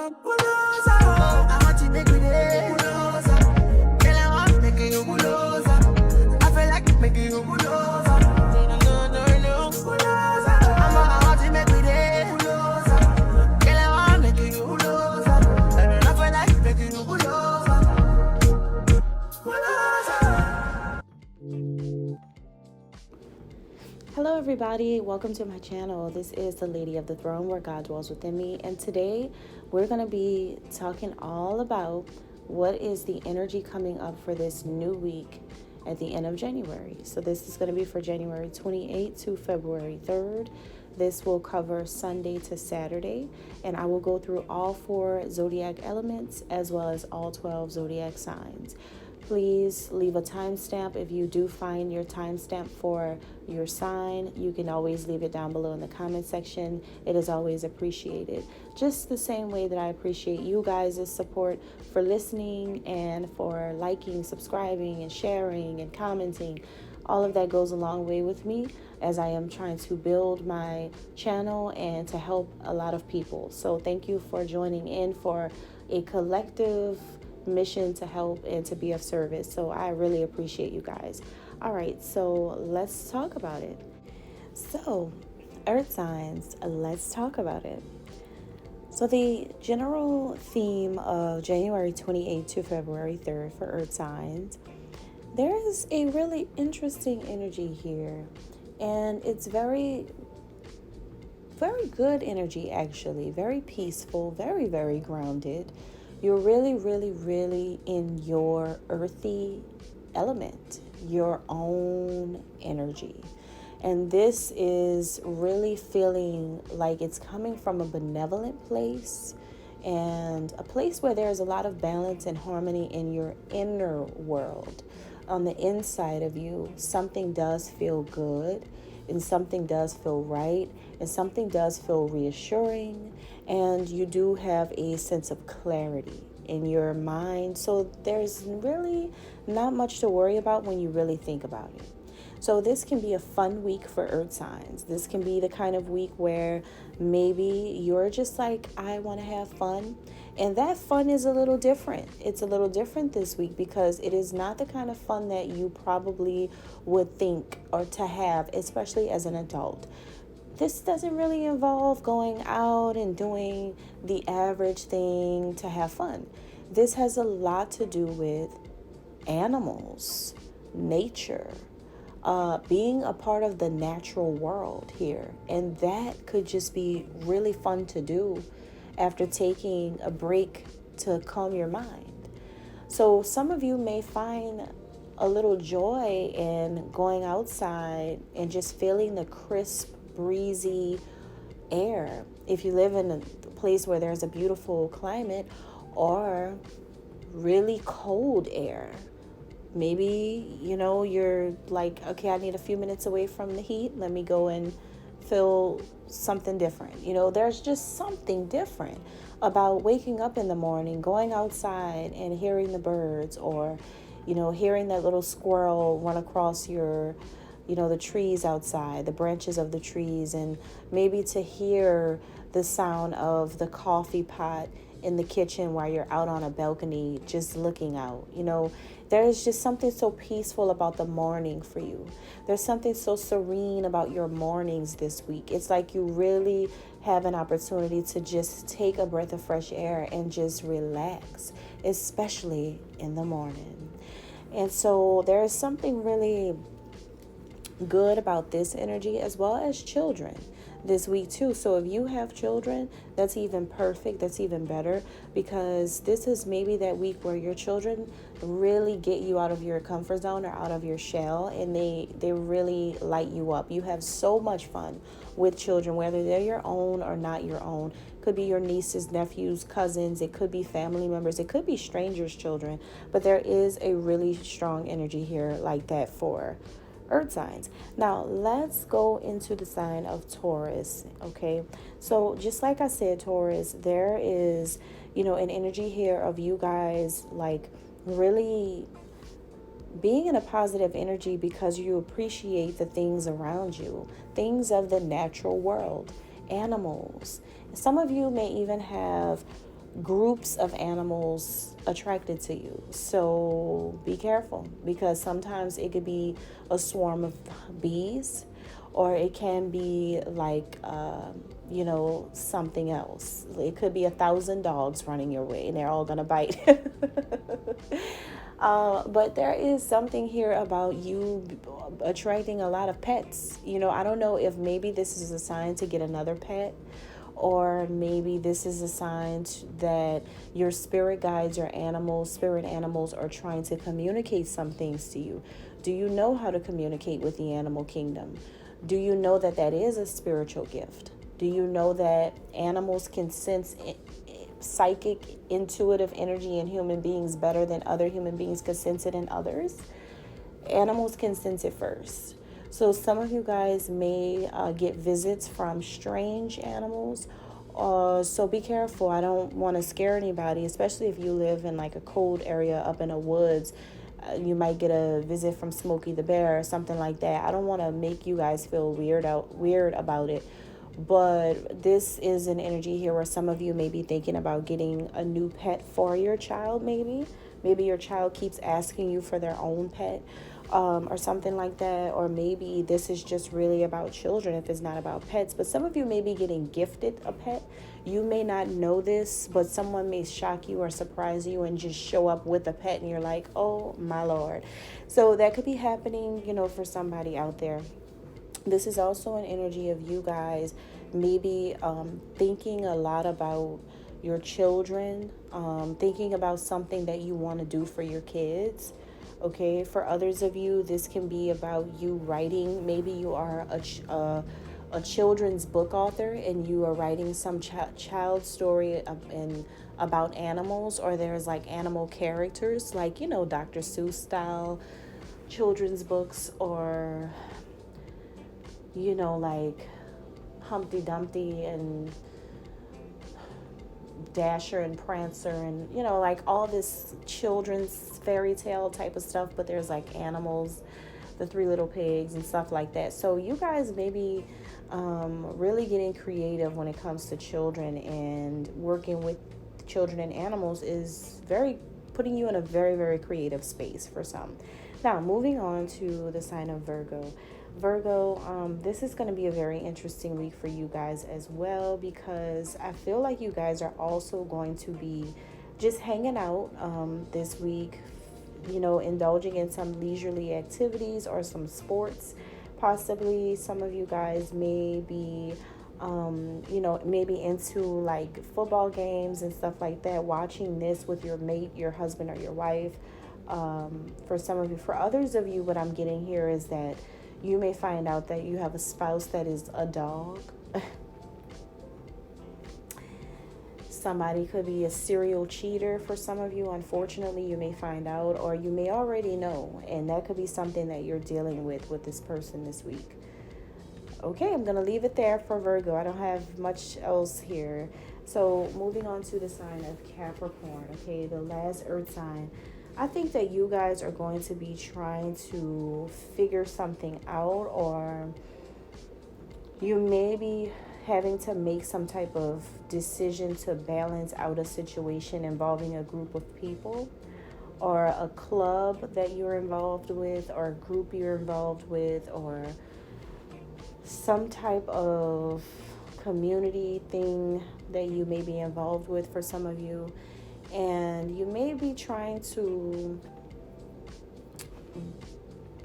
I want to make it bulldozer. Girl, I want to make you bulldozer. I feel like it make you bulldozer. No, bulldozer. I want to make it bulldozer. Girl, I want to make you bulldozer. I feel like it make you bulldozer. Hello everybody, welcome to my channel. This is the Lady of the Throne, where God dwells within me, and today we're going to be talking all about what is the energy coming up for this new week at the end of January. So this is going to be for January 28th to February 3rd. This will cover Sunday to Saturday, and I will go through all 4 zodiac elements as well as all 12 zodiac signs. Please leave a timestamp. If you do find your timestamp for your sign, you can always leave it down below in the comment section. It is always appreciated. Just the same way that I appreciate you guys' support for listening and for liking, subscribing, and sharing and commenting. All of that goes a long way with me as I am trying to build my channel and to help a lot of people. So thank you for joining in for a collective mission to help and to be of service. So I really appreciate you guys. All right, so let's talk about it. So earth signs, let's talk about it. So the general theme of January 28th to February 3rd for earth signs, there is a really interesting energy here, and it's very good energy, actually, very peaceful, very grounded. You're really in your earthy element, your own energy. And this is really feeling like it's coming from a benevolent place and a place where there's a lot of balance and harmony in your inner world. On the inside of you, something does feel good, and something does feel right, and something does feel reassuring, and you do have a sense of clarity in your mind. So there's really not much to worry about when you really think about it. So this can be a fun week for earth signs. This can be the kind of week where maybe you're just like, I want to have fun. And that fun is a little different. It's a little different this week because it is not the kind of fun that you probably would think or to have, especially as an adult. This doesn't really involve going out and doing the average thing to have fun. This has a lot to do with animals, nature, being a part of the natural world here. And that could just be really fun to do after taking a break to calm your mind. So some of you may find a little joy in going outside and just feeling the crisp, breezy air. If you live in a place where there's a beautiful climate, or really cold air. Maybe, you're like, okay, I need a few minutes away from the heat. Let me go and feel something different. There's just something different about waking up in the morning, going outside and hearing the birds, or, hearing that little squirrel run across your the trees outside, the branches of the trees, and maybe to hear the sound of the coffee pot in the kitchen while you're out on a balcony just looking out. There's just something so peaceful about the morning for you. There's something so serene about your mornings this week. It's like you really have an opportunity to just take a breath of fresh air and just relax, especially in the morning. And so there is something really good about this energy, as well as children this week too. So if you have children, that's even perfect. That's even better, because this is maybe that week where your children really get you out of your comfort zone or out of your shell, and they really light you up. You have so much fun with children, whether they're your own or not your own. Could be your nieces, nephews, cousins. It could be family members. It could be strangers' children. But there is a really strong energy here like that for earth signs. Now let's go into the sign of Taurus. Okay, so just like I said, Taurus, there is an energy here of you guys like really being in a positive energy because you appreciate the things around you, things of the natural world, animals. Some of you may even have groups of animals attracted to you. So be careful, because sometimes it could be a swarm of bees, or it can be like, something else. It could be 1,000 dogs running your way and they're all gonna bite. But there is something here about you attracting a lot of pets. I don't know if maybe this is a sign to get another pet, or maybe this is a sign that your spirit guides, your spirit animals are trying to communicate some things to you. Do you know how to communicate with the animal kingdom? Do you know that that is a spiritual gift? Do you know that animals can sense psychic, intuitive energy in human beings better than other human beings can sense it in others? Animals can sense it first. So some of you guys may get visits from strange animals. So be careful. I don't want to scare anybody, especially if you live in like a cold area up in the woods. You might get a visit from Smokey the Bear or something like that. I don't want to make you guys feel weird about it. But this is an energy here where some of you may be thinking about getting a new pet for your child, maybe. Maybe your child keeps asking you for their own pet, or something like that. Or maybe this is just really about children if it's not about pets. But some of you may be getting gifted a pet. You may not know this, but someone may shock you or surprise you and just show up with a pet and you're like, oh my Lord. So that could be happening, for somebody out there. This is also an energy of you guys maybe thinking a lot about your children, thinking about something that you want to do for your kids. Okay, for others of you, this can be about you writing. Maybe you are a children's book author and you are writing some child story about animals, or there's like animal characters, like, Dr. Seuss style children's books, or like Humpty Dumpty and Dasher and Prancer and, like all this children's fairy tale type of stuff, but there's like animals, the Three Little Pigs and stuff like that. So you guys may be really getting creative when it comes to children, and working with children and animals is putting you in a very, very creative space for some. Now, moving on to the sign of Virgo. Virgo, this is going to be a very interesting week for you guys as well, because I feel like you guys are also going to be just hanging out this week, indulging in some leisurely activities or some sports. Possibly some of you guys may be, maybe into like football games and stuff like that, watching this with your mate, your husband or your wife. For some of you, for others of you, what I'm getting here is that you may find out that you have a spouse that is a dog. Somebody could be a serial cheater for some of you. Unfortunately, you may find out, or you may already know, and that could be something that you're dealing with this person this week. Okay, I'm going to leave it there for Virgo. I don't have much else here. So moving on to the sign of Capricorn, okay, the last earth sign. I think that you guys are going to be trying to figure something out, or you may be having to make some type of decision to balance out a situation involving a group of people, or a club that you're involved with, or a group you're involved with, or some type of community thing that you may be involved with for some of you. And you may be trying to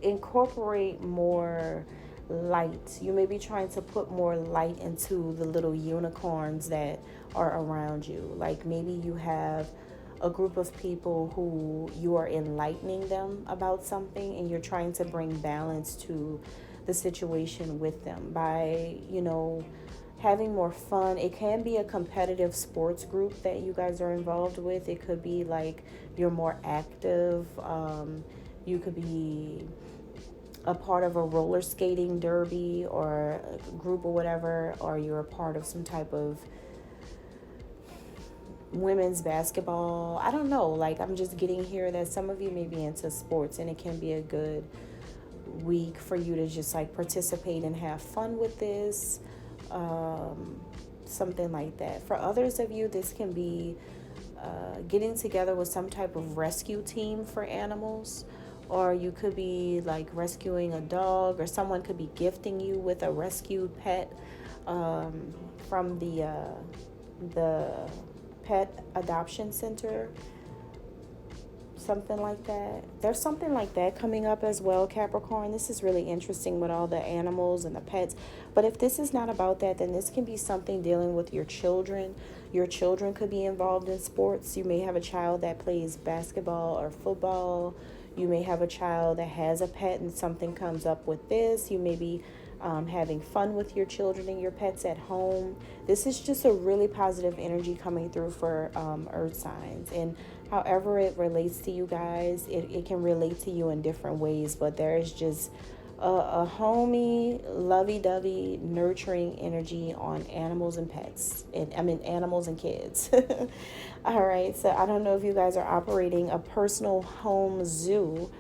incorporate more light. You may be trying to put more light into the little unicorns that are around you. Like maybe you have a group of people who you are enlightening them about something, and you're trying to bring balance to the situation with them by, having more fun. It can be a competitive sports group that you guys are involved with. It could be like you're more active. You could be a part of a roller skating derby or a group or whatever, or you're a part of some type of women's basketball. I don't know. Like, I'm just getting here that some of you may be into sports, and it can be a good week for you to just like participate and have fun with this. something like that. For others of you, this can be getting together with some type of rescue team for animals, or you could be like rescuing a dog, or someone could be gifting you with a rescued pet from the pet adoption center, something like that. There's something like that coming up as well, Capricorn. This is really interesting with all the animals and the pets. But if this is not about that, then this can be something dealing with your children. Your children could be involved in sports. You may have a child that plays basketball or football. You may have a child that has a pet and something comes up with this. You may be having fun with your children and your pets at home. This is just a really positive energy coming through for earth signs. And however it relates to you guys, it can relate to you in different ways. But there is just a homey, lovey-dovey, nurturing energy on animals and pets. Animals and kids. All right, so I don't know if you guys are operating a personal home zoo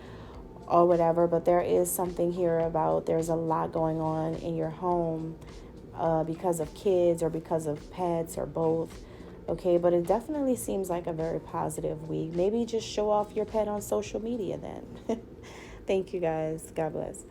or whatever, but there is something here about there's a lot going on in your home because of kids or because of pets or both. Okay, but it definitely seems like a very positive week. Maybe just show off your pet on social media then. Thank you guys. God bless.